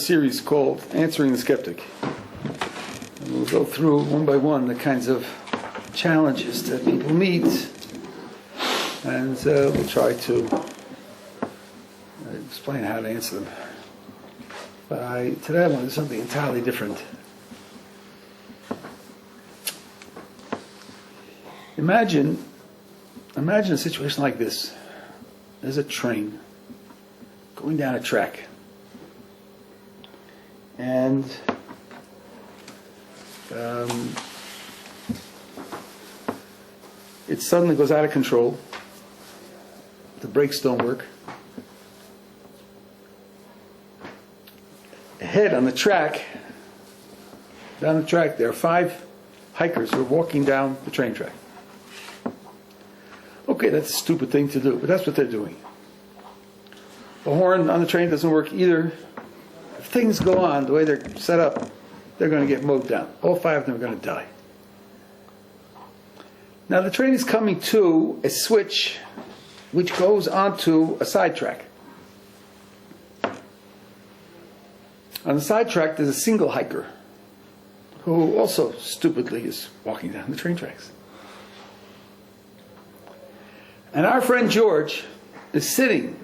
series called Answering the Skeptic. And we'll go through one by one the kinds of challenges that people meet, and we'll try to explain how to answer them. But today I want to do something entirely different. Imagine a situation like this. There's a train going down a track, and it suddenly goes out of control. The brakes don't work. Ahead on the track, down the track, there are 5 hikers who are walking down the train track. Okay, that's a stupid thing to do, but that's what they're doing. The horn on the train doesn't work either. If things go on the way they're set up, they're going to get mowed down. All 5 of them are going to die. Now the train is coming to a switch which goes onto a sidetrack. On the sidetrack there's a single hiker who also stupidly is walking down the train tracks. And our friend George is sitting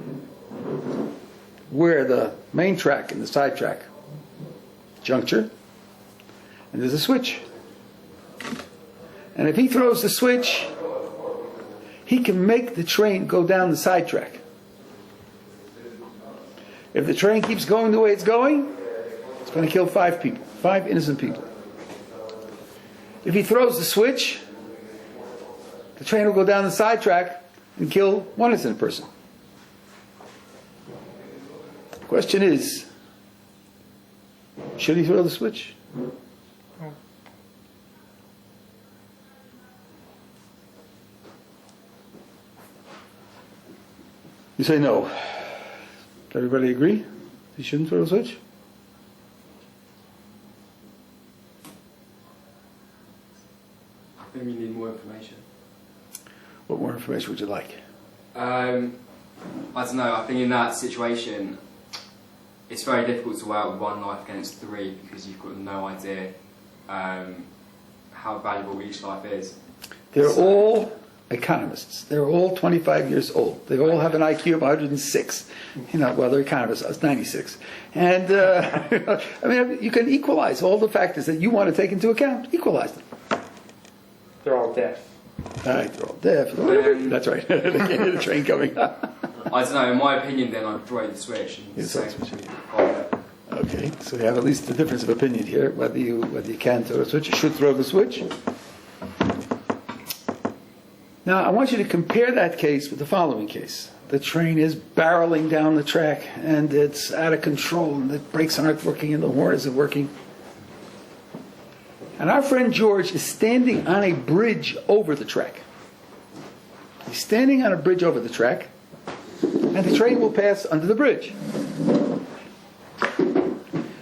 where the main track and the sidetrack juncture, and there's a switch. And if he throws the switch, he can make the train go down the sidetrack. If the train keeps going the way it's going, it's going to kill 5 people, 5 innocent people. If he throws the switch, the train will go down the sidetrack and kill 1 innocent person. The question is, should he throw the switch? You say no. Does everybody agree he shouldn't throw the switch? I think we need more information. What more information would you like? I don't know. I think in that situation, it's very difficult to weigh out 1 life against 3 because you've got no idea how valuable each life is. They're all economists. They're all 25 years old. They all have an IQ of 106. Well, they're economists. I was 96. And I mean, you can equalize all the factors that you want to take into account. Equalize them. They're all deaf. They're all deaf. That's right. They can't hear the train coming. I don't know. In my opinion, then I'd throw the switch and say, okay, so we have at least a difference of opinion here. Whether you can throw the switch, you should throw the switch. Now, I want you to compare that case with the following case. The train is barreling down the track, and it's out of control, and the brakes aren't working, and the horn isn't working. And our friend George is standing on a bridge over the track. He's standing on a bridge over the track, and the train will pass under the bridge.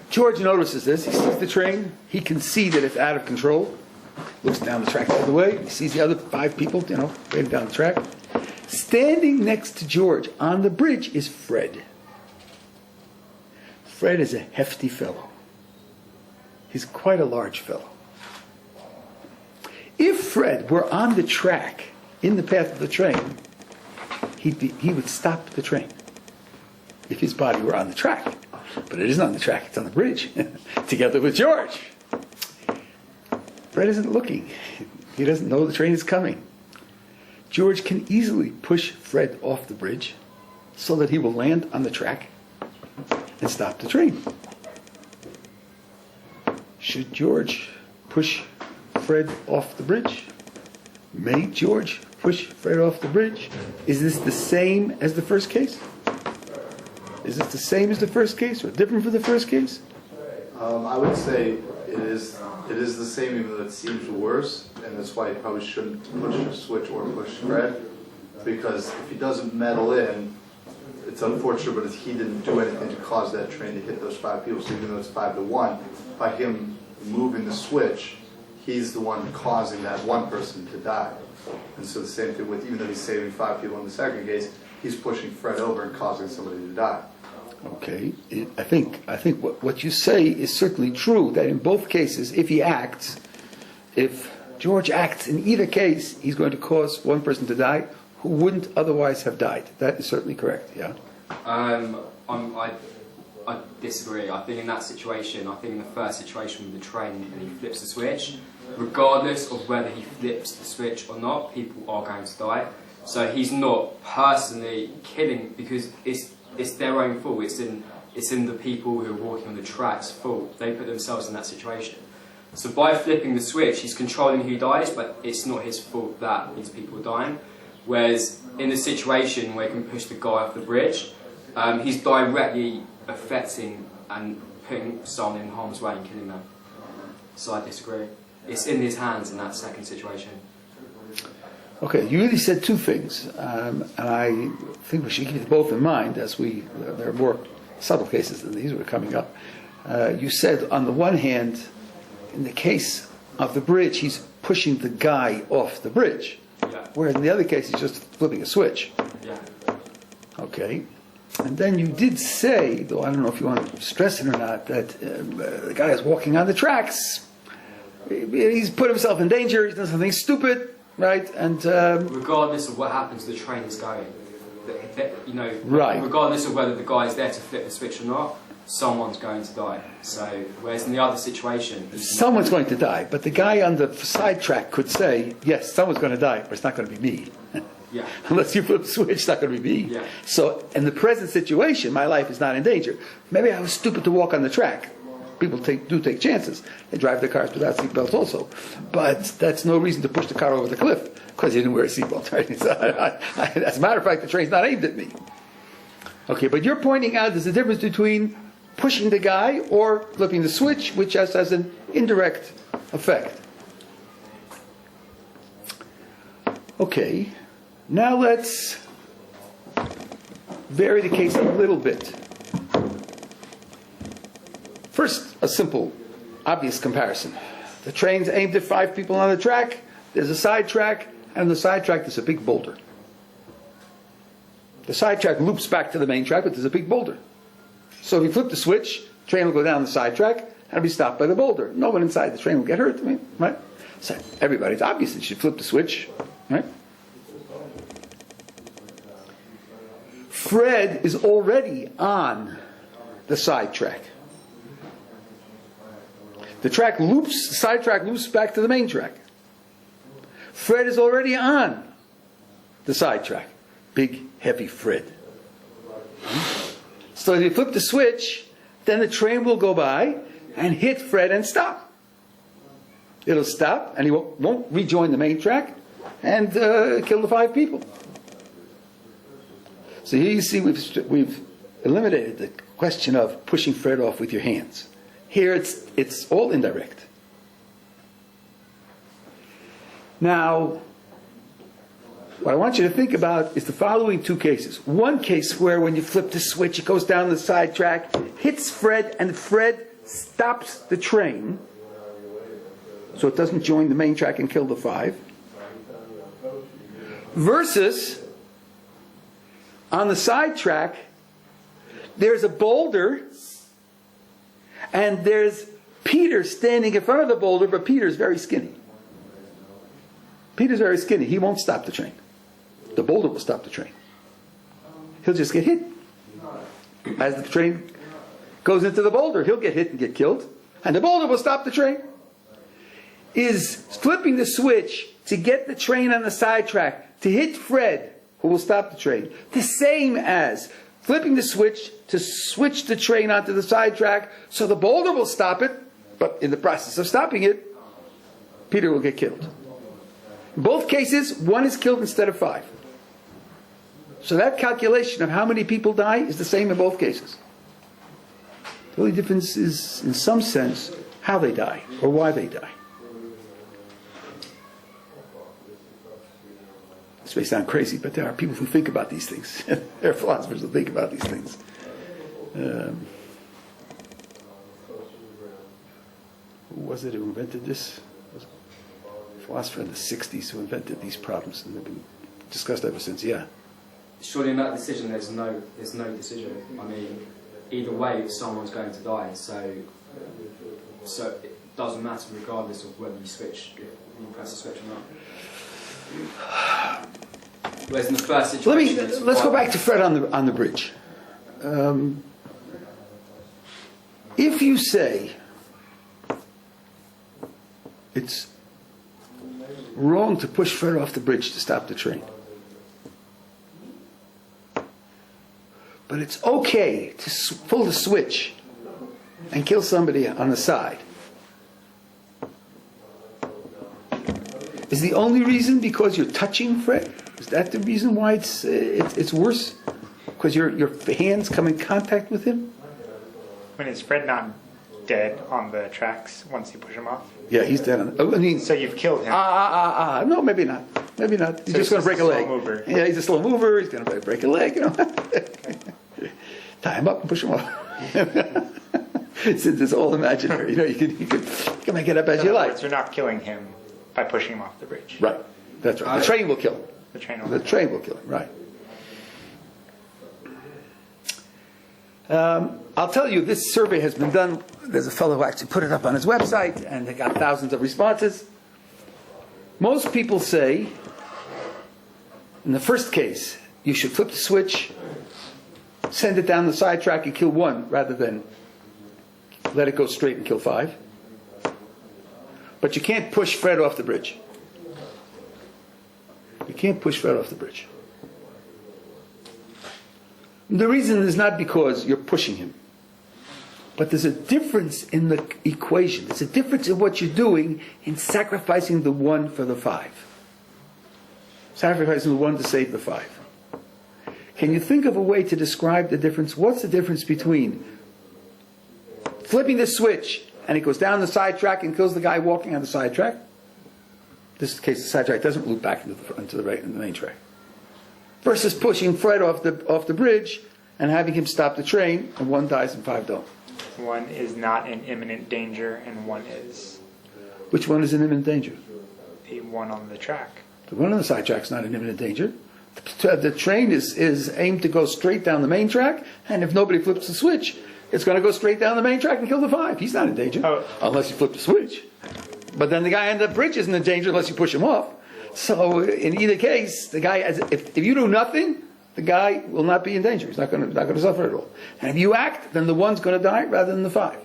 George notices this. He sees the train. He can see that it's out of control. Looks down the track the other way. He sees the other 5 people, waiting down the track. Standing next to George on the bridge is Fred. Fred is a hefty fellow. He's quite a large fellow. If Fred were on the track, in the path of the train, he would stop the train. If his body were on the track. But it isn't on the track, it's on the bridge, together with George. Fred isn't looking. He doesn't know the train is coming. George can easily push Fred off the bridge so that he will land on the track and stop the train. Should George push Fred off the bridge? May George push Fred off the bridge? Is this the same as the first case? Is this the same as the first case or different from the first case? I would say it is the same, even though it seems worse, and that's why you probably shouldn't push a switch or push Fred, because if he doesn't meddle in, it's unfortunate, but he didn't do anything to cause that train to hit those 5 people. So even though it's 5-1, by him moving the switch, he's the one causing that 1 person to die. And so the same thing with, even though he's saving 5 people in the second case, he's pushing Fred over and causing somebody to die. Okay, I think what you say is certainly true, that in both cases, if George acts in either case, he's going to cause one person to die who wouldn't otherwise have died. That is certainly correct, yeah? I disagree. I think in that situation, in the first situation with the train and he flips the switch, regardless of whether he flips the switch or not, people are going to die. So he's not personally killing because it's their own fault. It's in the people who are walking on the track's fault. They put themselves in that situation. So by flipping the switch, he's controlling who dies, but it's not his fault that these people are dying. Whereas in the situation where he can push the guy off the bridge, he's directly affecting and putting someone in harm's way and killing them. So I disagree. It's in his hands in that second situation. Okay, you really said two things, and I think we should keep it both in mind as there are more subtle cases than these were coming up. You said, on the one hand, in the case of the bridge, he's pushing the guy off the bridge, whereas in the other case, he's just flipping a switch. Yeah. Okay, and then you did say, though I don't know if you want to stress it or not, that the guy is walking on the tracks. He's put himself in danger. He's done something stupid. Right, and regardless of what happens, the train is going. Right. Regardless of whether the guy is there to flip the switch or not, someone's going to die. So, whereas in the other situation, someone's going to die, but the guy on the side track could say, "Yes, someone's going to die, but it's not going to be me." Yeah. Unless you flip the switch, it's not going to be me. Yeah. So, in the present situation, my life is not in danger. Maybe I was stupid to walk on the track. People do take chances. They drive their cars without seatbelts also. But that's no reason to push the car over the cliff because he didn't wear a seatbelt. Right? As a matter of fact, the train's not aimed at me. Okay, but you're pointing out there's a difference between pushing the guy or flipping the switch, which just has an indirect effect. Okay, now let's vary the case a little bit. First, a simple, obvious comparison. The train's aimed at 5 people on the track. There's a side track, and on the side track there's a big boulder. The side track loops back to the main track, but there's a big boulder. So if you flip the switch, the train will go down the side track and it'll be stopped by the boulder. No one inside the train will get hurt, right? So everybody's obvious you should flip the switch, right? Fred is already on the side track. The side track loops back to the main track. Fred is already on the side track. Big, heavy Fred. So if you flip the switch, then the train will go by and hit Fred and stop. It'll stop, and he won't rejoin the main track and kill the 5 people. So here you see we've eliminated the question of pushing Fred off with your hands. Here it's all indirect. Now, what I want you to think about is the following 2 cases. One case where when you flip the switch, it goes down the side track, hits Fred, and Fred stops the train, so it doesn't join the main track and kill the 5. Versus, on the side track, there's a boulder, and there's Peter standing in front of the boulder, but Peter's very skinny. Peter's very skinny. He won't stop the train. The boulder will stop the train. He'll just get hit. As the train goes into the boulder, he'll get hit and get killed. And the boulder will stop the train. Is flipping the switch to get the train on the side track to hit Fred, who will stop the train, the same as flipping the switch to switch the train onto the side track so the boulder will stop it, but in the process of stopping it, Peter will get killed. In both cases, 1 is killed instead of 5. So that calculation of how many people die is the same in both cases. The only difference is, in some sense, how they die or why they die. This may sound crazy, but there are people who think about these things. There are philosophers who think about these things. Who was it who invented this? It was a philosopher in the 60s who invented these problems, and they've been discussed ever since. Yeah. Surely in that decision, there's no decision. I mean, either way, someone's going to die. So it doesn't matter regardless of whether you switch, if you press the switch or not. Whereas in the first situation, Let's go back to Fred on the bridge. If you say it's wrong to push Fred off the bridge to stop the train, but it's okay to pull the switch and kill somebody on the side, is the only reason because you're touching Fred? Is that the reason why it's worse? Because your hands come in contact with him? When is Fred not dead on the tracks once you push him off? Yeah, he's dead. So you've killed him. No, maybe not. Maybe not. He's So just going to break a leg. slow mover. Yeah, he's a slow mover. He's going to break a leg. Tie him up and push him off. Since it's all imaginary, you can make it up as In you other like. words, you're not killing him by pushing him off the bridge. Right. That's right. The train will kill him. The train will. The train will kill him. Right. I'll tell you, this survey has been done. There's a fellow who actually put it up on his website, and they got thousands of responses. Most people say, in the first case, you should flip the switch, send it down the side track and kill one, rather than let it go straight and kill five. But you can't push Fred off the bridge. You can't push Fred off the bridge. The reason is not because you're pushing him, but there's a difference in the equation. There's a difference in what you're doing in sacrificing the one for the five. Sacrificing the one to save the five. Can you think of a way to describe the difference? What's the difference between flipping the switch and it goes down the side track and kills the guy walking on the side track? This case, the side track doesn't loop back into the main track. Versus pushing Fred off the bridge and having him stop the train, and one dies and five don't. One is not in imminent danger, and one is. Which one is in imminent danger? The one on the track. The one on the side track is not in imminent danger. The train is aimed to go straight down the main track, and if nobody flips the switch, it's going to go straight down the main track and kill the five. He's not in danger, unless you flip the switch. But then the guy on the bridge isn't in danger unless you push him off. So in either case, the guy, if you do nothing, the guy will not be in danger. He's not going to suffer at all. And if you act, then the one's going to die rather than the five.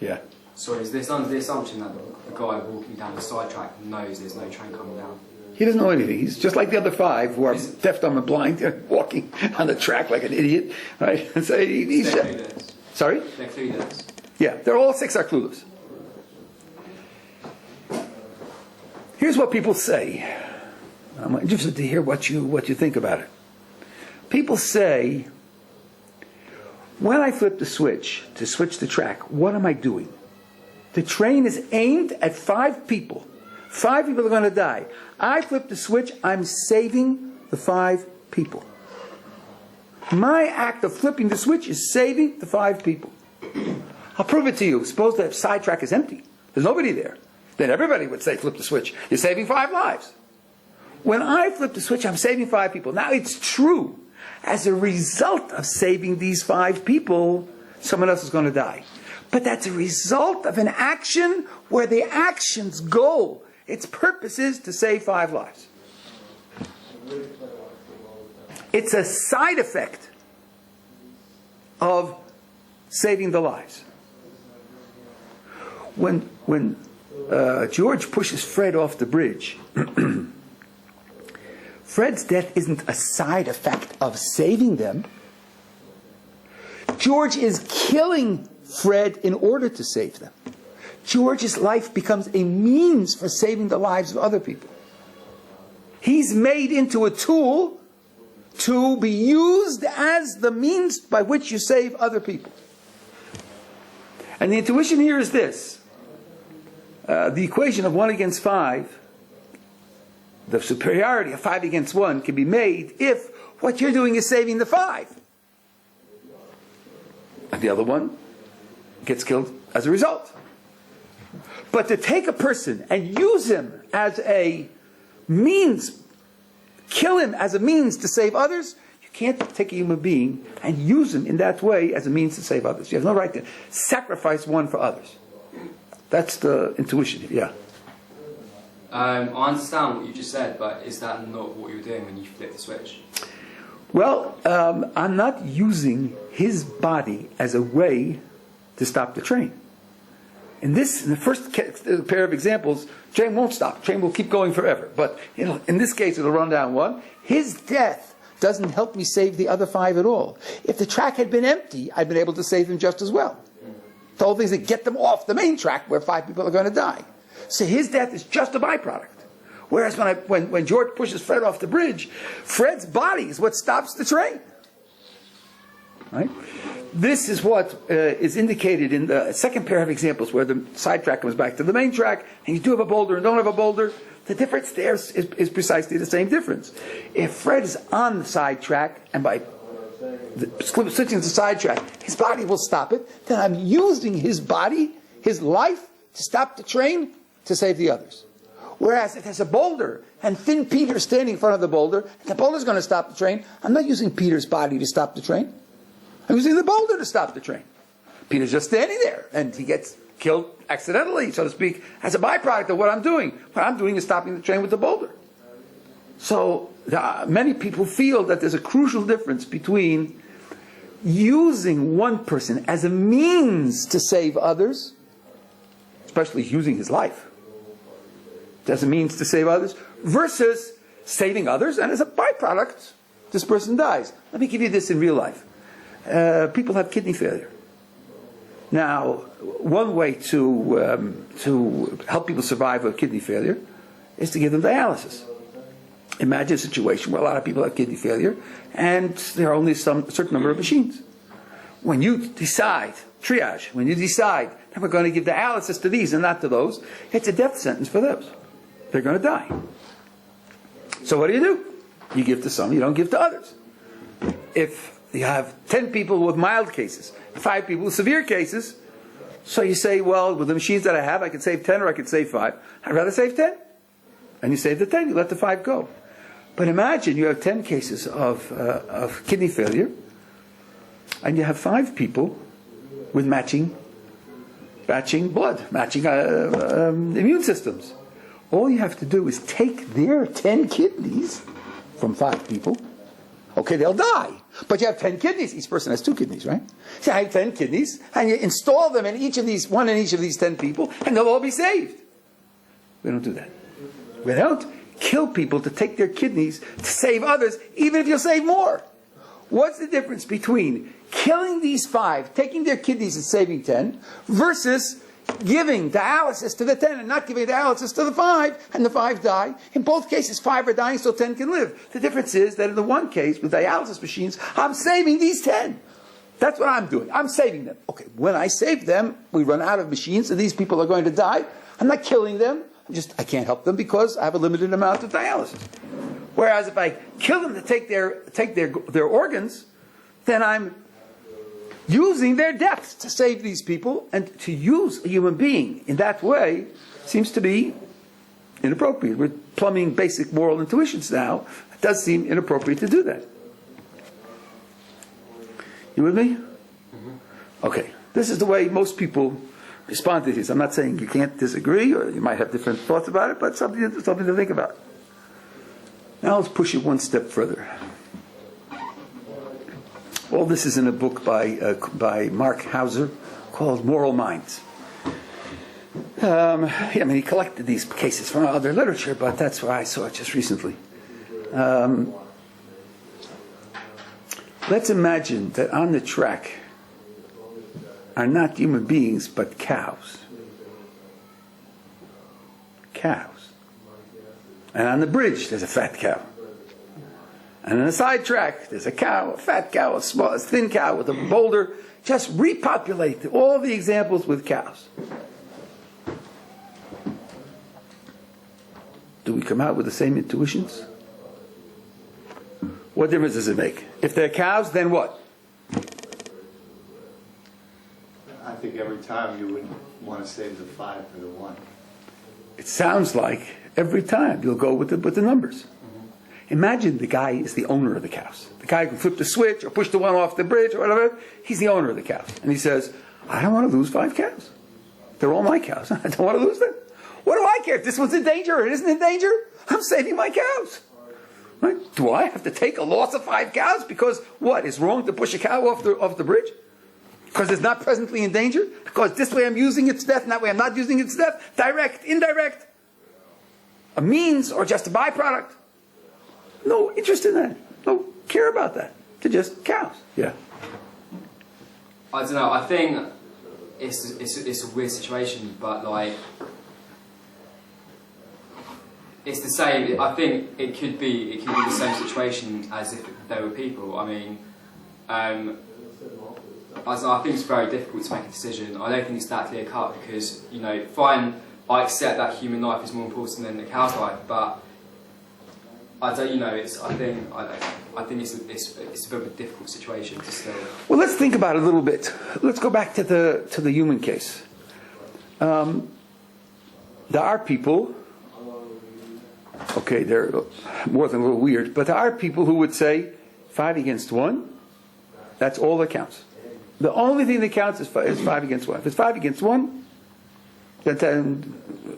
Yeah. So is this under the assumption that the guy walking down the side track knows there's no train coming down? He doesn't know anything. He's just like the other five who are deaf, dumb, and blind, walking on the track like an idiot, right? And so he's They're clueless. Sorry? They're clueless. Yeah, they're all six are clueless. Here's what people say. I'm interested to hear what you think about it. People say, when I flip the switch to switch the track, what am I doing? The train is aimed at five people. Five people are going to die. I flip the switch, I'm saving the five people. My act of flipping the switch is saving the five people. I'll prove it to you. Suppose the side track is empty. There's nobody there. Then everybody would say, flip the switch. You're saving five lives. When I flip the switch, I'm saving five people. Now, it's true. As a result of saving these five people, someone else is going to die. But that's a result of an action where the action's goal, its purpose is to save five lives. It's a side effect of saving the lives. When George pushes Fred off the bridge, Fred's death isn't a side effect of saving them. George is killing Fred in order to save them. George's life becomes a means for saving the lives of other people. He's made into a tool to be used as the means by which you save other people. And the intuition here is this. The equation of 1 against 5, the superiority of 5 against 1 can be made if what you're doing is saving the 5. And the other one gets killed as a result. But to take a person and use him as a means, kill him as a means to save others, you You can't take a human being and use him in that way as a means to save others. You have no right to sacrifice one for others. That's the intuition, yeah. I understand what you just said, but is that not what you're doing when you flip the switch? Well, I'm not using his body as a way to stop the train. In the first pair of examples, train won't stop. Train will keep going forever. But in this case, it'll run down one. His death doesn't help me save the other 5 at all. If the track had been empty, I'd been able to save them just as well. The whole thing is to get them off the main track where 5 people are going to die. So his death is just a byproduct. Whereas when George pushes Fred off the bridge, Fred's body is what stops the train. Right? This is what is indicated in the second pair of examples where the side track comes back to the main track, and you do have a boulder and don't have a boulder. The difference there is precisely the same difference. If Fred is on the side track, and by switching to the side track, his body will stop it, then I'm using his body, his life, to stop the train to save the others. Whereas if there's a boulder, and Thin Peter's standing in front of the boulder, and the boulder's going to stop the train, I'm not using Peter's body to stop the train. I'm using the boulder to stop the train. Peter's just standing there, and he gets killed accidentally, so to speak, as a byproduct of what I'm doing. What I'm doing is stopping the train with the boulder. So many people feel that there's a crucial difference between using one person as a means to save others, especially using his life as a means to save others, versus saving others, and as a byproduct, this person dies. Let me give you this in real life. People have kidney failure. Now, one way to help people survive with kidney failure is to give them dialysis. Imagine a situation where a lot of people have kidney failure, and there are only a certain number of machines. When you decide, triage, when you decide that we're going to give dialysis to these and not to those, it's a death sentence for those. They're going to die. So what do? You give to some, you don't give to others. If you have 10 people with mild cases, 5 people with severe cases, so you say, well, with the machines that I have, I can save 10 or I can save 5. I'd rather save 10. And you save the 10, you let the 5 go. But imagine you have 10 cases of kidney failure, and you have 5 people with matching blood, matching immune systems. All you have to do is take their 10 kidneys from 5 people. Okay, they'll die. But you have 10 kidneys. Each person has 2 kidneys, right? So I have 10 kidneys, and you install them in one in each of these 10 people, and they'll all be saved. We don't do that. We don't kill people to take their kidneys to save others, even if you'll save more. What's the difference between killing these 5, taking their kidneys and saving 10, versus giving dialysis to the 10 and not giving dialysis to the 5, and the 5 die? In both cases, 5 are dying, so 10 can live. The difference is that in the one case, with dialysis machines, I'm saving these 10. That's what I'm doing. I'm saving them. Okay, when I save them, we run out of machines, and these people are going to die. I'm not killing them. I can't help them because I have a limited amount of dialysis. Whereas if I kill them to take their organs, then I'm using their deaths to save these people, and to use a human being in that way seems to be inappropriate. We're plumbing basic moral intuitions now. It does seem inappropriate to do that. You with me? Mm-hmm. Okay. This is the way most people respond to this. I'm not saying you can't disagree, or you might have different thoughts about it, but something to think about. Now let's push it one step further. All this is in a book by Mark Hauser called Moral Minds. He collected these cases from other literature, but that's why I saw it just recently. Let's imagine that on the track are not human beings, but cows. Cows. And on the bridge, there's a fat cow. And on the side track, there's a cow, a fat cow, a small, a thin cow with a boulder. Just repopulate all the examples with cows. Do we come out with the same intuitions? What difference does it make? If they're cows, then what? I think every time you would want to save the 5 for the 1. It sounds like every time you'll go with the numbers. Imagine the guy is the owner of the cows. The guy can flip the switch or push the one off the bridge or whatever. He's the owner of the cows. And he says, I don't want to lose 5 cows. They're all my cows. I don't want to lose them. What do I care if this one's in danger or it isn't in danger? I'm saving my cows. Right? Do I have to take a loss of 5 cows? Because what? It's wrong to push a cow off the bridge? Because it's not presently in danger? Because this way I'm using its death, and that way I'm not using its death? Direct, indirect? A means or just a byproduct? No interest in that. No care about that. They're just cows. Yeah. I don't know. I think it's a weird situation, but like it's the same. I think it could be the same situation as if they were people. I mean, I think it's very difficult to make a decision. I don't think it's that clear cut because fine, I accept that human life is more important than the cow's life, but I don't. I think it's a bit of a difficult situation to still. Well, let's think about it a little bit. Let's go back to the human case. There are people. Okay, they're more than a little weird, but there are people who would say 5 against 1. That's all that counts. The only thing that counts is 5 against 1. If it's 5 against 1, then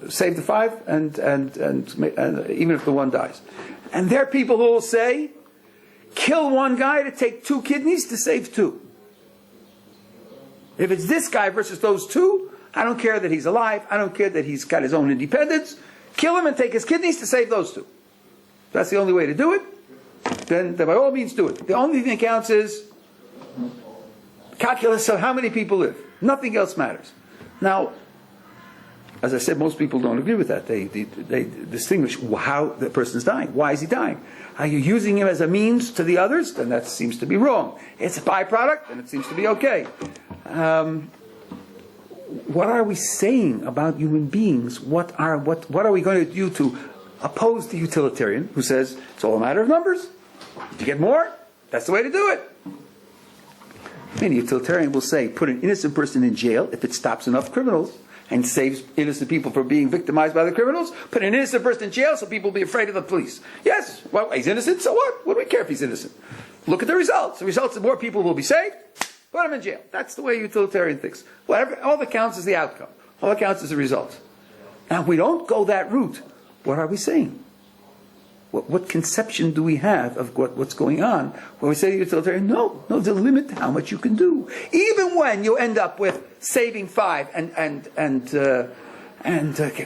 save the 5, and even if the 1 dies. And there are people who will say, kill 1 guy to take 2 kidneys to save 2. If it's this guy versus those 2, I don't care that he's alive. I don't care that he's got his own independence. Kill him and take his kidneys to save those 2. That's the only way to do it. Then by all means do it. The only thing that counts is calculus of how many people live. Nothing else matters. Now, as I said, most people don't agree with that. They distinguish how the person is dying. Why is he dying? Are you using him as a means to the others? Then that seems to be wrong. It's a byproduct, and it seems to be okay. What are we saying about human beings? What are we going to do to oppose the utilitarian who says it's all a matter of numbers? If you get more, that's the way to do it. Many utilitarian will say put an innocent person in jail if it stops enough criminals and saves innocent people from being victimized by the criminals. Put an innocent person in jail so people will be afraid of the police. Yes, well, he's innocent, so what? What do we care if he's innocent? Look at the results. The results are more people will be saved. Put him in jail. That's the way utilitarian thinks. All that counts is the outcome. All that counts is the result. Now, if we don't go that route, what are we saying? What conception do we have of what's going on? When we say to utilitarian, no, there's a limit to how much you can do. Even when you end up with saving 5 and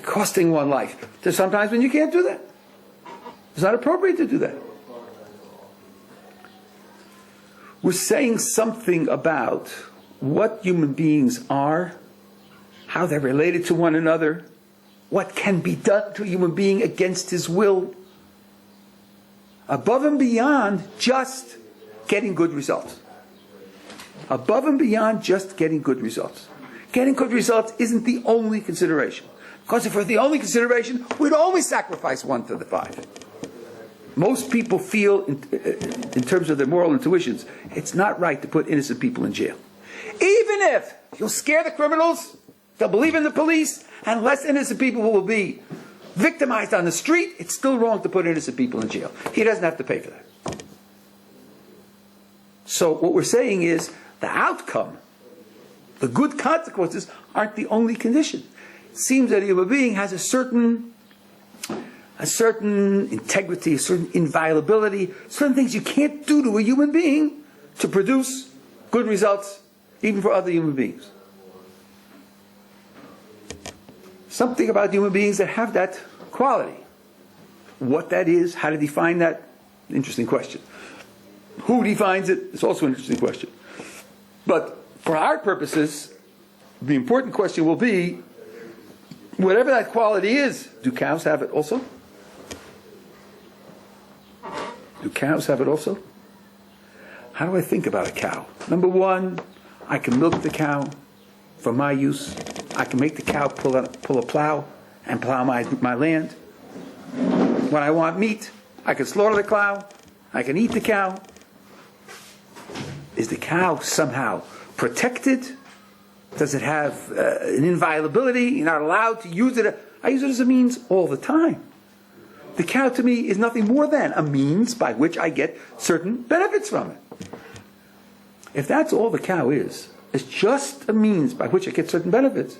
costing 1 life. There's sometimes when you can't do that. It's not appropriate to do that. We're saying something about what human beings are, how they're related to one another, what can be done to a human being against his will, above and beyond just getting good results. Above and beyond just getting good results. Getting good results isn't the only consideration. Because if it were the only consideration, we'd always sacrifice 1 to the 5. Most people feel, in terms of their moral intuitions, it's not right to put innocent people in jail. Even if you'll scare the criminals, they'll believe in the police, and less innocent people will be victimized on the street, it's still wrong to put innocent people in jail. He doesn't have to pay for that. So what we're saying is the outcome, the good consequences, aren't the only condition. It seems that a human being has a certain integrity, a certain inviolability, certain things you can't do to a human being to produce good results, even for other human beings. Something about human beings that have that quality. What that is, how to define that, interesting question. Who defines it is also an interesting question. But for our purposes, the important question will be, whatever that quality is, do cows have it also? Do cows have it also? How do I think about a cow? Number 1, I can milk the cow for my use. I can make the cow pull a plow and plow my land. When I want meat, I can slaughter the cow. I can eat the cow. Is the cow somehow protected? Does it have an inviolability? You're not allowed to use it. I use it as a means all the time. The cow to me is nothing more than a means by which I get certain benefits from it. If that's all the cow is, it's just a means by which I get certain benefits,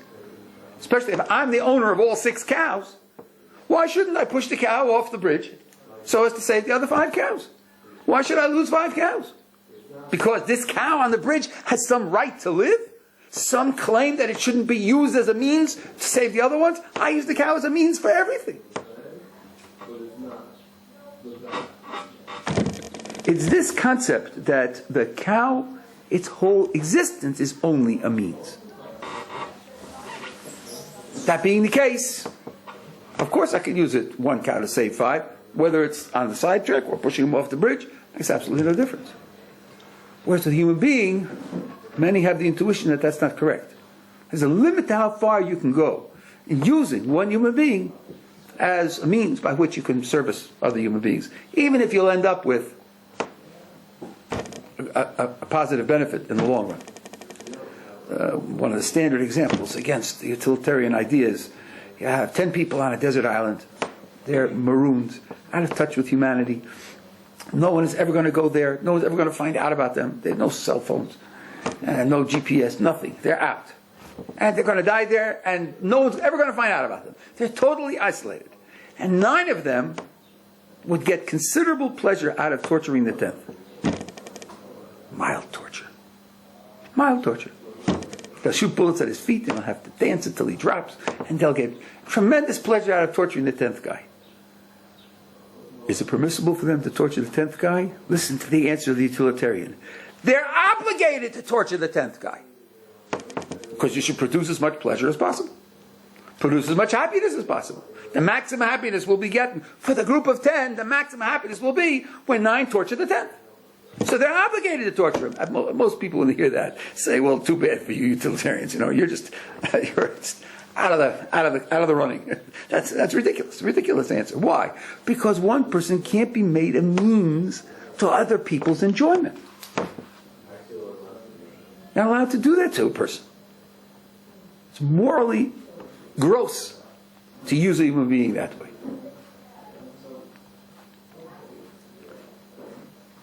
especially if I'm the owner of all 6 cows, why shouldn't I push the cow off the bridge so as to save the other 5 cows? Why should I lose 5 cows? Because this cow on the bridge has some right to live? Some claim that it shouldn't be used as a means to save the other ones? I use the cow as a means for everything. It's this concept that the cow, its whole existence is only a means. That being the case, of course I can use it, 1 cow to save 5, whether it's on the sidetrack or pushing them off the bridge, makes absolutely no difference. Whereas with a human being, many have the intuition that that's not correct. There's a limit to how far you can go in using one human being as a means by which you can service other human beings, even if you'll end up with a positive benefit in the long run. One of the standard examples against the utilitarian idea is you have 10 people on a desert island. They're marooned, out of touch with humanity. No one is ever going to go there. No one's ever going to find out about them. They have no cell phones, no GPS, nothing. They're out. And they're going to die there, and no one's ever going to find out about them. They're totally isolated. And 9 of them would get considerable pleasure out of torturing the 10th. Mild torture. Mild torture. They'll shoot bullets at his feet, and they'll have to dance until he drops, and they'll get tremendous pleasure out of torturing the 10th guy. Is it permissible for them to torture the 10th guy? Listen to the answer of the utilitarian. They're obligated to torture the 10th guy. Because you should produce as much pleasure as possible. Produce as much happiness as possible. The maximum happiness will be getting, for the group of 10, the maximum happiness will be when 9 torture the 10th. So they're obligated to torture him. Most people, when they hear that, say, well, too bad for you utilitarians. You're just out of the running. That's ridiculous. Ridiculous answer. Why? Because one person can't be made a means to other people's enjoyment. You're not allowed to do that to a person. It's morally gross to use a human being that way.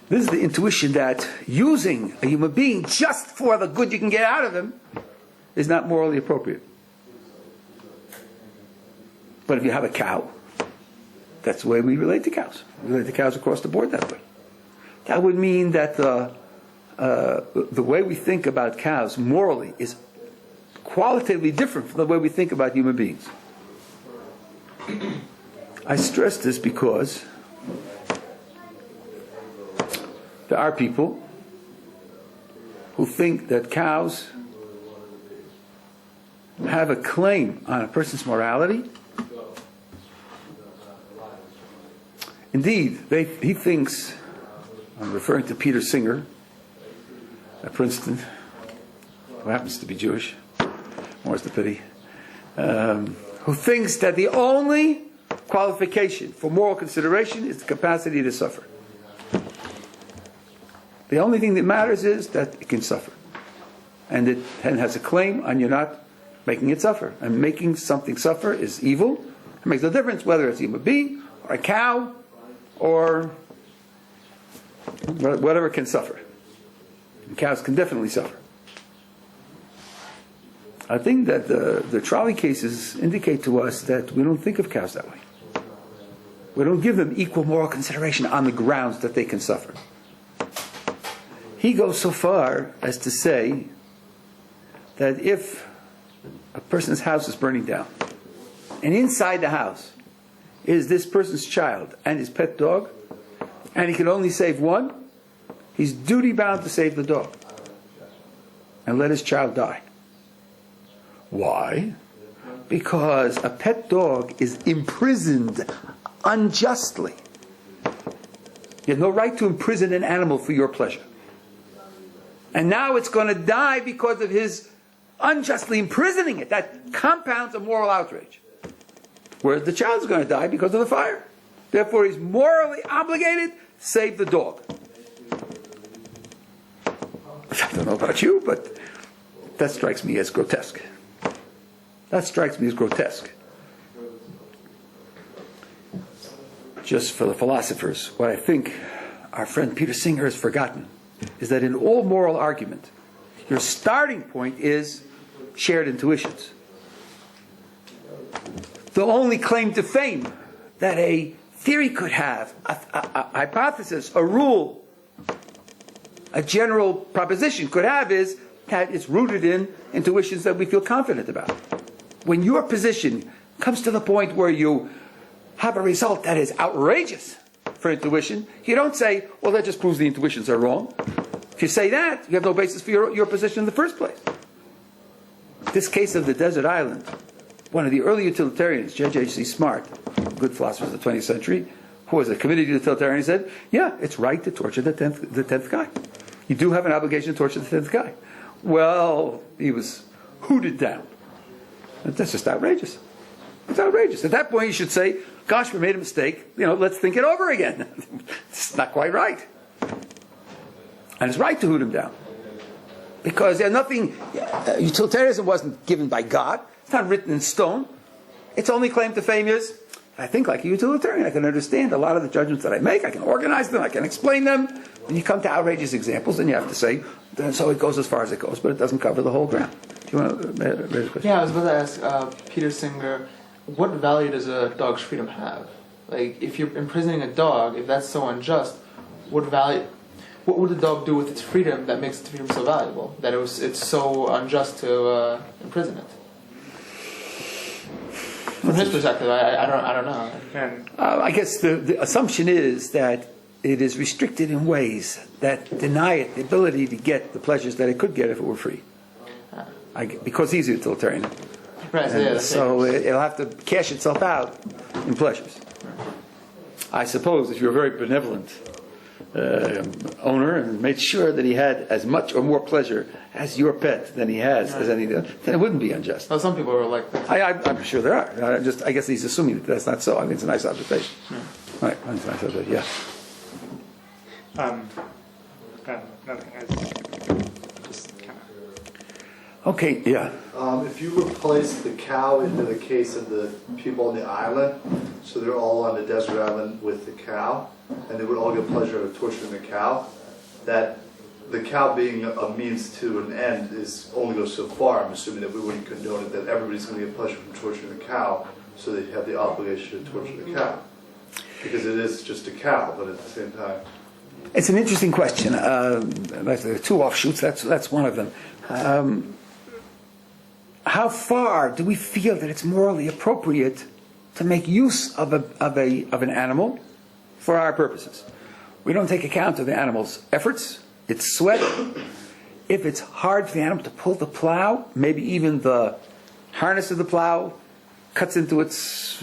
This is the intuition that using a human being just for the good you can get out of him is not morally appropriate. But if you have a cow, that's the way we relate to cows. We relate to cows across the board that way. That would mean that the way we think about cows morally is qualitatively different from the way we think about human beings. I stress this because there are people who think that cows have a claim on a person's morality. Indeed, he thinks, I'm referring to Peter Singer at Princeton, who happens to be Jewish, more's the pity, who thinks that the only qualification for moral consideration is the capacity to suffer. The only thing that matters is that it can suffer. And it has a claim on you not making it suffer. And making something suffer is evil. It makes no difference whether it's a human being or a cow or whatever can suffer. And cows can definitely suffer. I think that the trolley cases indicate to us that we don't think of cows that way. We don't give them equal moral consideration on the grounds that they can suffer. He goes so far as to say that if a person's house is burning down, and inside the house is this person's child and his pet dog, and he can only save one, he's duty bound to save the dog and let his child die. Why? Because a pet dog is imprisoned unjustly. You have no right to imprison an animal for your pleasure. And now it's going to die because of his unjustly imprisoning it. That compounds a moral outrage. Whereas the child is going to die because of the fire. Therefore, he's morally obligated to save the dog. I don't know about you, but that strikes me as grotesque. That strikes me as grotesque. just for the philosophers, what I think our friend Peter Singer has forgotten is that in all moral argument, your starting point is shared intuitions. The only claim to fame that a theory could have, a hypothesis, a rule, a general proposition could have is that it's rooted in intuitions that we feel confident about. When your position comes to the point where you have a result that is outrageous for intuition, you don't say, well, that just proves the intuitions are wrong. If you say that, you have no basis for your position in the first place. This case of the desert island, one of the early utilitarians, J.J.C. Smart, good philosophers of the 20th century, who was a committed utilitarian, said, yeah, it's right to torture the 10th guy. You do have an obligation to torture the 10th guy. Well, he was hooted down. That's just outrageous. It's outrageous. At that point, you should say, gosh, we made a mistake. Let's think it over again. It's not quite right. And it's right to hoot him down. Because there's nothing, utilitarianism wasn't given by God. It's not written in stone. Its only claim to fame is, I think like a utilitarian. I can understand a lot of the judgments that I make. I can organize them. I can explain them. When you come to outrageous examples, then you have to say, so it goes as far as it goes, but it doesn't cover the whole ground. Do you want to raise a question? Yeah, I was about to ask Peter Singer, what value does a dog's freedom have? Like, if you're imprisoning a dog, if that's so unjust, what would the dog do with its freedom that makes its freedom so valuable? That it's so unjust to imprison it? From his perspective, I don't know. And I guess the assumption is that it is restricted in ways that deny it the ability to get the pleasures that it could get if it were free. Because he's a utilitarian. Right, And so it'll have to cash itself out in pleasures. I suppose if you're a very benevolent owner and made sure that he had as much or more pleasure as your pet than he has as any other, then it wouldn't be unjust. Well, some people are like that. I'm sure there are. I guess he's assuming that that's not so. I think it's a nice observation. Right, it's a nice observation. Yeah. nothing. Just kind of. Okay. Yeah. If you replace the cow into the case of the people on the island, so they're all on the desert island with the cow, and they would all get pleasure out of torturing the cow, that the cow being a means to an end is only goes so far. I'm assuming that we wouldn't condone it, that everybody's going to get pleasure from torturing the cow, so they have the obligation to torture the cow. Because it is just a cow, but at the same time. It's an interesting question. There are two offshoots. That's one of them. How far do we feel that it's morally appropriate to make use of an animal for our purposes? We don't take account of the animal's efforts, its sweat. If it's hard for the animal to pull the plow, maybe even the harness of the plow cuts into its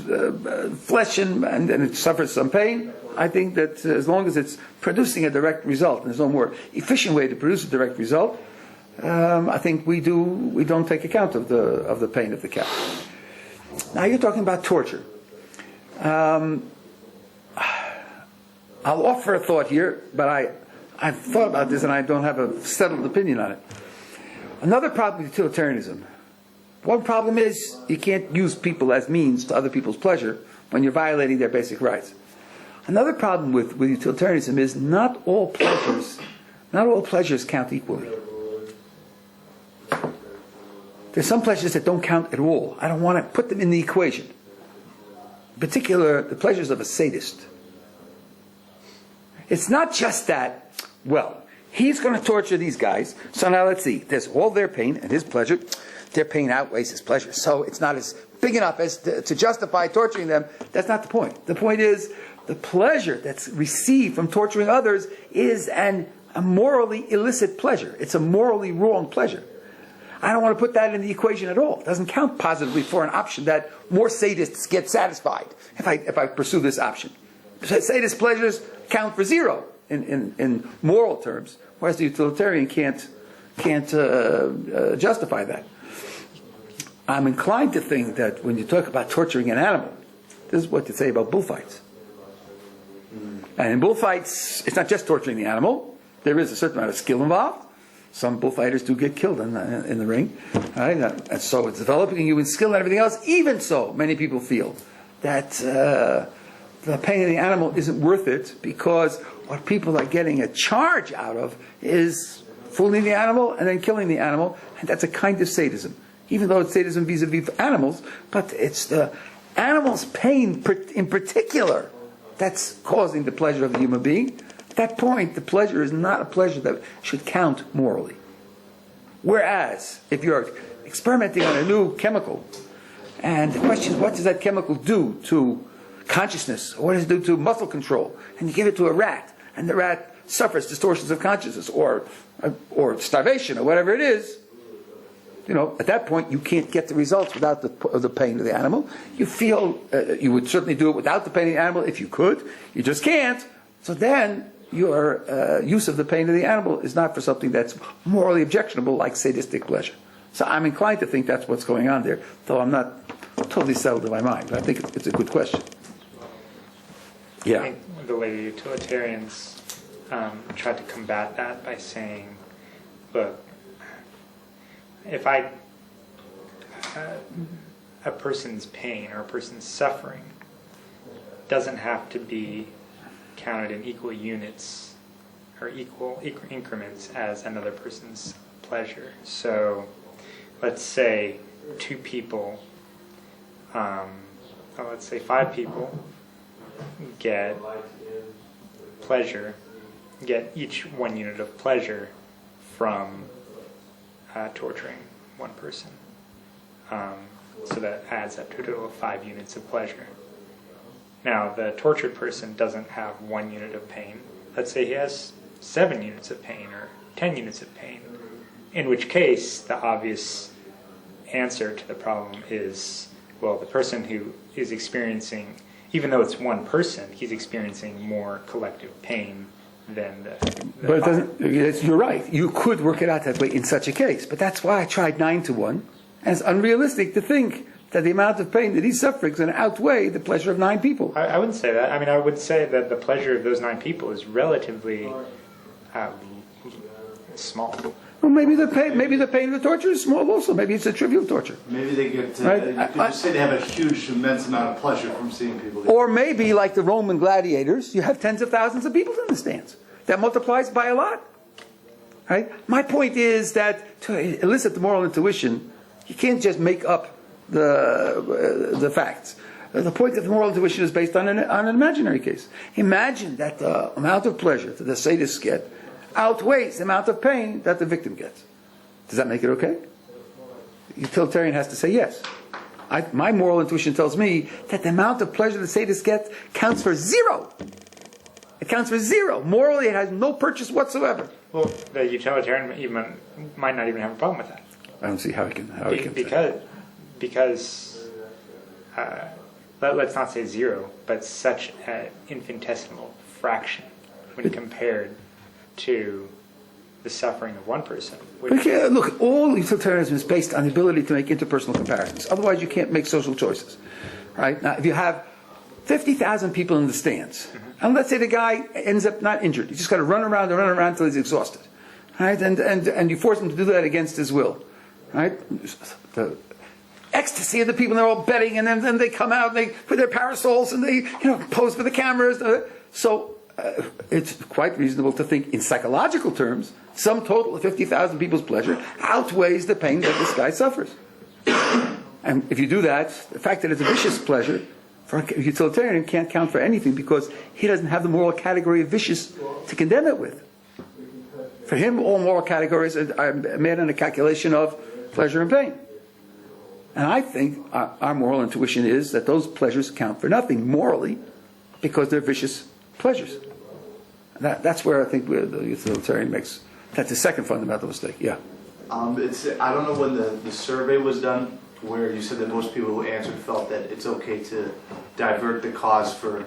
flesh and it suffers some pain, I think that as long as it's producing a direct result, and there's no more efficient way to produce a direct result, I think we don't take account of the pain of the cow. Now you're talking about torture. I'll offer a thought here, but I've thought about this and I don't have a settled opinion on it. Another problem with utilitarianism. One problem is you can't use people as means to other people's pleasure when you're violating their basic rights. Another problem with utilitarianism is not all pleasures count equally. There's some pleasures that don't count at all. I don't want to put them in the equation. In particular, the pleasures of a sadist. It's not just that, well, he's going to torture these guys, so now let's see, there's all their pain and his pleasure. Their pain outweighs his pleasure, so it's not as big enough as to justify torturing them. That's not the point. The point is, the pleasure that's received from torturing others is a morally illicit pleasure. It's a morally wrong pleasure. I don't want to put that in the equation at all. It doesn't count positively for an option that more sadists get satisfied if I pursue this option. Sadist pleasures count for zero in moral terms, whereas the utilitarian can't justify that. I'm inclined to think that when you talk about torturing an animal, this is what they say about bullfights. And in bullfights, it's not just torturing the animal. There is a certain amount of skill involved. Some bullfighters do get killed in the ring. Right? And so it's developing you in skill and everything else. Even so, many people feel that the pain of the animal isn't worth it because what people are getting a charge out of is fooling the animal and then killing the animal, and that's a kind of sadism. Even though it's sadism vis-a-vis animals, but it's the animal's pain in particular that's causing the pleasure of the human being. At that point, the pleasure is not a pleasure that should count morally. Whereas, if you're experimenting on a new chemical, and the question is, what does that chemical do to consciousness? Or what does it do to muscle control? And you give it to a rat, and the rat suffers distortions of consciousness, or starvation, or whatever it is. At that point, you can't get the results without the pain of the animal. You feel you would certainly do it without the pain of the animal if you could. You just can't. So then your use of the pain of the animal is not for something that's morally objectionable, like sadistic pleasure. So I'm inclined to think that's what's going on there, though I'm not totally settled in my mind. But I think it's a good question. Yeah. I think the way utilitarians tried to combat that by saying, look, if a person's pain or a person's suffering doesn't have to be counted in equal units or equal increments as another person's pleasure. So let's say 2 people, let's say 5 people get each 1 unit of pleasure from torturing 1 person. So that adds up to a total of 5 units of pleasure. Now, the tortured person doesn't have 1 unit of pain. Let's say he has 7 units of pain or 10 units of pain, in which case the obvious answer to the problem is, well, the person who is experiencing, even though it's 1 person, he's experiencing more collective pain than the But it doesn't. You're right. You could work it out that way in such a case. But that's why I tried 9 to 1. And it's unrealistic to think that the amount of pain that he's suffering is going to outweigh the pleasure of 9 people. I wouldn't say that. I mean, I would say that the pleasure of those 9 people is relatively small. Well, maybe the pain of the torture is small also. Maybe it's a trivial torture. Maybe they get to, Right. you could just say they have a huge, immense amount of pleasure from seeing people. Or maybe, like the Roman gladiators, you have tens of thousands of people in the stands. That multiplies by a lot. Right? My point is that to elicit the moral intuition, you can't just make up the facts. The point of the moral intuition is based on an imaginary case. Imagine that the amount of pleasure that the sadists get outweighs the amount of pain that the victim gets. Does that make it okay? The utilitarian has to say yes. My moral intuition tells me that the amount of pleasure the sadist gets counts for 0. It counts for 0. Morally, it has no purchase whatsoever. Well, the utilitarian might not even have a problem with that. I don't see how he can. Because let's not say 0, but such an infinitesimal fraction when compared to the suffering of 1 person. Look, all utilitarianism is based on the ability to make interpersonal comparisons. Otherwise, you can't make social choices. Right? Now, if you have 50,000 people in the stands, and let's say the guy ends up not injured, he's just got to run around until he's exhausted, right? And you force him to do that against his will, right? The ecstasy of the people, and they're all betting, and then they come out and they put their parasols and they pose for the cameras. So it's quite reasonable to think, in psychological terms, some total of 50,000 people's pleasure outweighs the pain that this guy suffers. And if you do that, the fact that it's a vicious pleasure, for a utilitarian, can't count for anything because he doesn't have the moral category of vicious to condemn it with. For him, all moral categories are made on a calculation of pleasure and pain. And I think our moral intuition is that those pleasures count for nothing morally because they're vicious pleasures. That's where I think the utilitarian makes, that's the second fundamental mistake, yeah. I don't know when the survey was done, where you said that most people who answered felt that it's okay to divert the cause to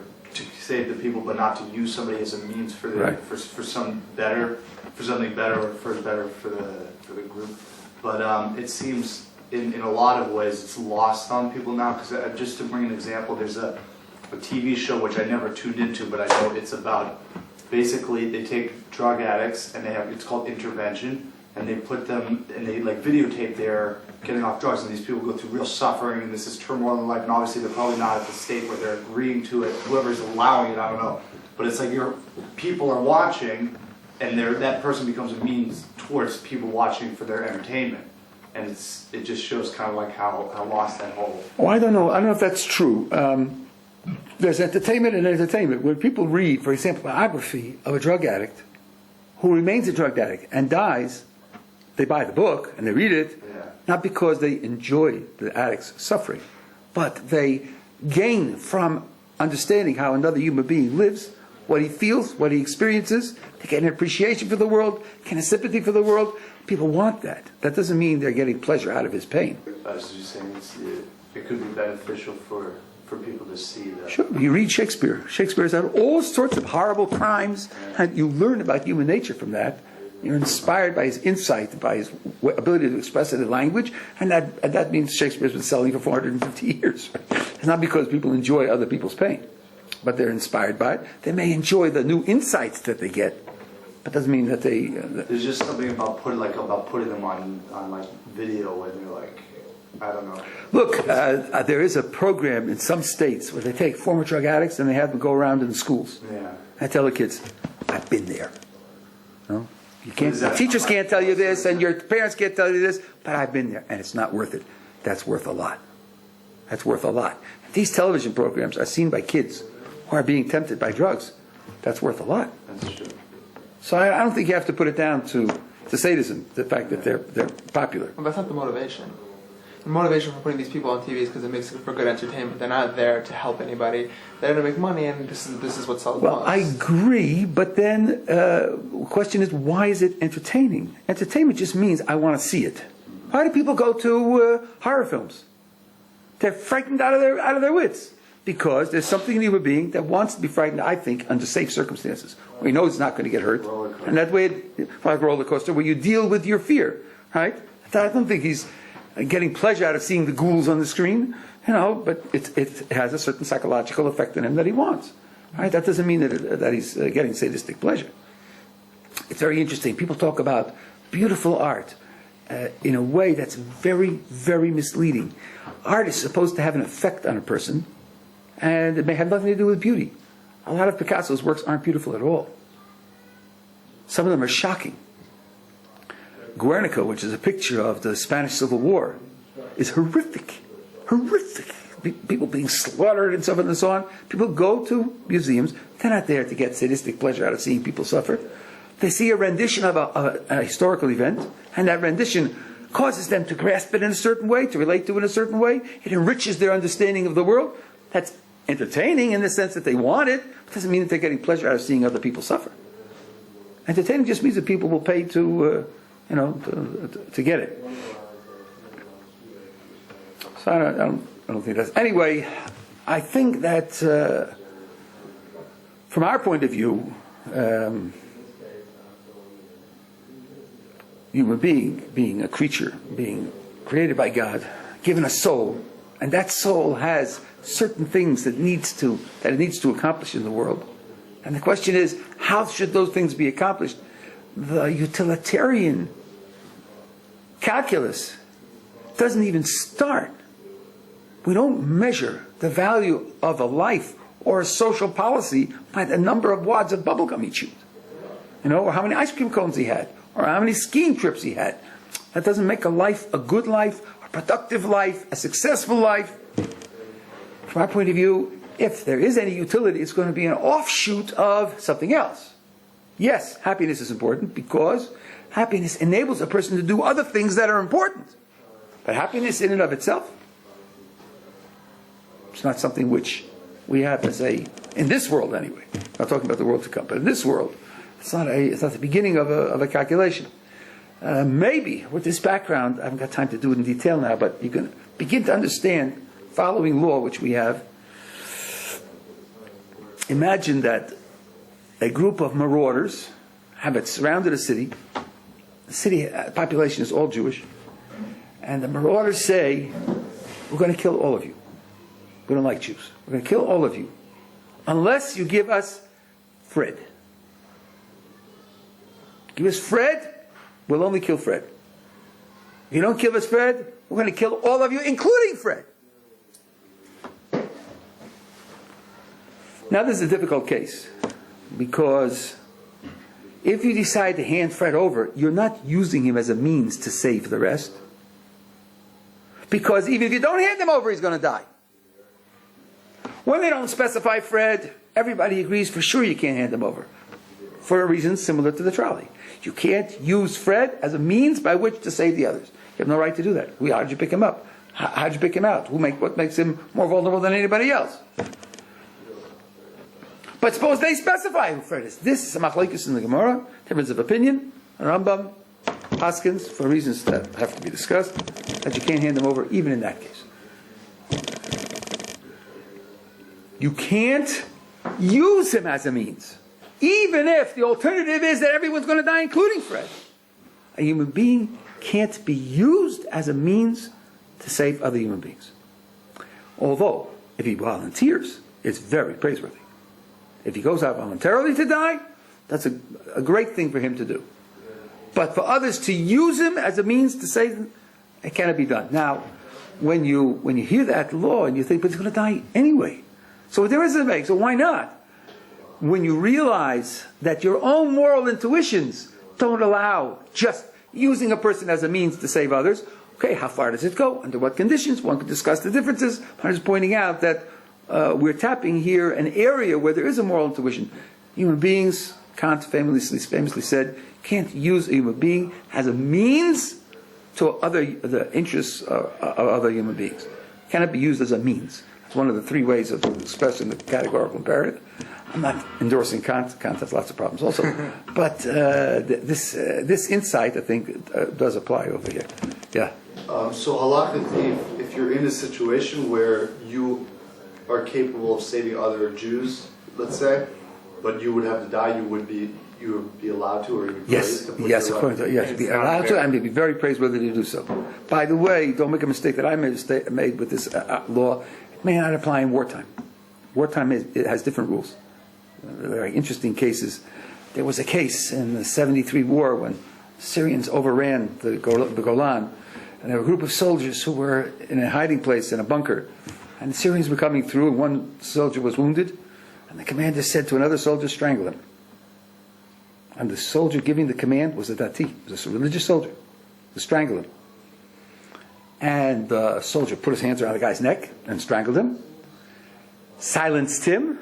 save the people, but not to use somebody as a means for something better or for better for the group. But it seems in a lot of ways it's lost on people now. Because just to bring an example, there's a TV show which I never tuned into, but I know it's about basically they take drug addicts and it's called intervention. and they put them, and they like videotape their getting off drugs, and these people go through real suffering, and this is turmoil in life, and obviously they're probably not at the state where they're agreeing to it, whoever's allowing it, I don't know. But it's like people are watching, and that person becomes a means towards people watching for their entertainment. And it just shows kind of like how lost that whole... Oh, I don't know. I don't know if that's true. There's entertainment and entertainment. When people read, for example, biography of a drug addict who remains a drug addict and dies, they buy the book and they read it, not because they enjoy the addict's suffering, but they gain from understanding how another human being lives, what he feels, what he experiences. They get an appreciation for the world, get a sympathy for the world. People want that. That doesn't mean they're getting pleasure out of his pain. I was just saying it could be beneficial for people to see that. Sure, you read Shakespeare. Shakespeare's had all sorts of horrible crimes, and you learn about human nature from that. You're inspired by his insight, by his ability to express it in language, and that means Shakespeare's been selling for 450 years. It's not because people enjoy other people's pain, but they're inspired by it. They may enjoy the new insights that they get, but doesn't mean that they... There's just something about putting them on like video when they're like, I don't know. Look, there is a program in some states where they take former drug addicts and they have them go around in the schools. Yeah. I tell the kids, I've been there. No? You can't. Is that- Teachers can't tell you this, and your parents can't tell you this, but I've been there, and it's not worth it. That's worth a lot. That's worth a lot. These television programs are seen by kids who are being tempted by drugs. That's worth a lot. That's true. So I don't think you have to put it down to sadism, the fact that they're popular. Well, that's not the motivation. The motivation for putting these people on TV is because it makes it for good entertainment. They're not there to help anybody. They're there to make money, and this is what sells. Well, I agree, but then the question is, why is it entertaining? Entertainment just means I want to see it. Why do people go to horror films? They're frightened out of their wits because there's something in a human being that wants to be frightened. I think under safe circumstances, where he knows it's not going to get hurt, and that way, like a roller coaster, where you deal with your fear, right? I don't think he's getting pleasure out of seeing the ghouls on the screen, but it has a certain psychological effect on him that he wants. Right? That doesn't mean that he's getting sadistic pleasure. It's very interesting. People talk about beautiful art in a way that's very, very misleading. Art is supposed to have an effect on a person, and it may have nothing to do with beauty. A lot of Picasso's works aren't beautiful at all. Some of them are shocking. Guernica, which is a picture of the Spanish Civil War, is horrific. Horrific. People being slaughtered and so on and so on. People go to museums. They're not there to get sadistic pleasure out of seeing people suffer. They see a rendition of a historical event, and that rendition causes them to grasp it in a certain way, to relate to it in a certain way. It enriches their understanding of the world. That's entertaining in the sense that they want it. It doesn't mean that they're getting pleasure out of seeing other people suffer. Entertaining just means that people will pay to get it. So I don't think that's... Anyway, I think that from our point of view, human being a creature, being created by God, given a soul, and that soul has certain things that it needs to accomplish in the world. And the question is, how should those things be accomplished? The utilitarian calculus doesn't even start. We don't measure the value of a life or a social policy by the number of wads of bubblegum he chewed, or how many ice cream cones he had, or how many skiing trips he had. That doesn't make a life a good life, a productive life, a successful life. From our point of view, if there is any utility, it's going to be an offshoot of something else. Yes, happiness is important because happiness enables a person to do other things that are important. But happiness in and of itself, it's not something which we have as in this world anyway. I'm not talking about the world to come, but in this world, it's not the beginning of a calculation. Maybe with this background, I haven't got time to do it in detail now, but you can begin to understand following law which we have. Imagine that a group of marauders have surrounded a city. The city population is all Jewish. And the marauders say, we're going to kill all of you. We don't like Jews. We're going to kill all of you. Unless you give us Fred. Give us Fred, we'll only kill Fred. If you don't kill us, Fred, we're going to kill all of you, including Fred. Now this is a difficult case, because if you decide to hand Fred over, you're not using him as a means to save the rest. Because even if you don't hand him over, he's going to die. When they don't specify Fred, everybody agrees for sure you can't hand him over. For a reason similar to the trolley. You can't use Fred as a means by which to save the others. You have no right to do that. How did you pick him up? How did you pick him out? What makes him more vulnerable than anybody else? But suppose they specify who Fred is. This is a machlokes in the Gemara, difference of opinion, a Rambam, Hoskins, for reasons that have to be discussed, that you can't hand them over even in that case. You can't use him as a means, even if the alternative is that everyone's going to die, including Fred. A human being can't be used as a means to save other human beings. Although, if he volunteers, it's very praiseworthy. If he goes out voluntarily to die, that's a great thing for him to do. But for others to use him as a means to save them, it cannot be done. Now, when you hear that law and you think, but he's going to die anyway. So there is a make, so why not? When you realize that your own moral intuitions don't allow just using a person as a means to save others, okay, how far does it go? Under what conditions? One could discuss the differences. I'm just pointing out that we're tapping here an area where there is a moral intuition. Human beings, Kant famously said, can't use a human being as a means to the interests of other human beings. Cannot be used as a means. It's one of the three ways of expressing the categorical imperative. I'm not endorsing Kant. Kant has lots of problems also. But this insight, I think, does apply over here. Yeah. So halachically, if you're in a situation where you are capable of saving other Jews, let's say, but you would have to die, you would be allowed to, or you would yes, according to yes, be allowed to, and be very praiseworthy to do so. By the way, don't make a mistake that I made with this law. It may not apply in wartime. Wartime it has different rules. Very interesting cases. There was a case in the 73 war when Syrians overran the Golan, and there were a group of soldiers who were in a hiding place in a bunker, and the Syrians were coming through, and one soldier was wounded, and the commander said to another soldier, strangle him. And the soldier giving the command was a dati, was a religious soldier, to strangle him. And the soldier put his hands around the guy's neck and strangled him, silenced him,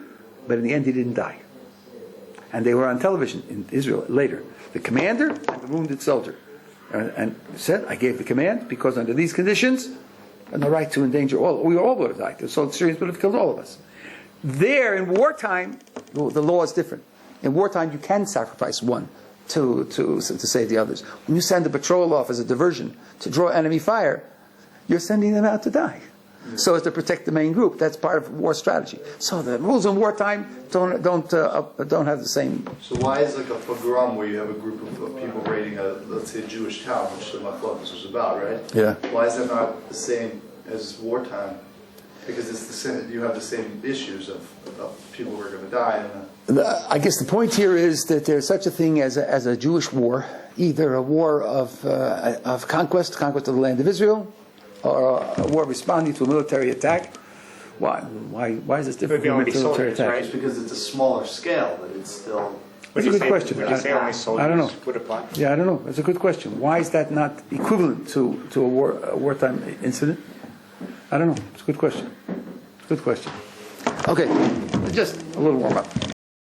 but in the end he didn't die. And they were on television in Israel later. The commander and the wounded soldier. And said, I gave the command because under these conditions, I have no right to endanger all. We all would have died. So the Syrians would have killed all of us. There, in wartime, the law is different. In wartime, you can sacrifice one to save the others. When you send a patrol off as a diversion to draw enemy fire, you're sending them out to die. So as to protect the main group. That's part of war strategy. So the rules in wartime don't have the same. So why is like a pogrom where you have a group of people raiding let's say a Jewish town, which the machlokes was about, right? Yeah. Why is that not the same as wartime? Because it's the same. You have the same issues of people who are going to die. I guess the point here is that there's such a thing as a Jewish war, either a war of conquest of the land of Israel, or a war responding to a military attack. Why is this different from a military attack? Just because it's a smaller scale, but it's still. That's a good question. Would you say only soldiers I don't know. would apply? Yeah, I don't know. That's a good question. Why is that not equivalent to a wartime incident? I don't know. It's a good question. Okay, just a little warm up.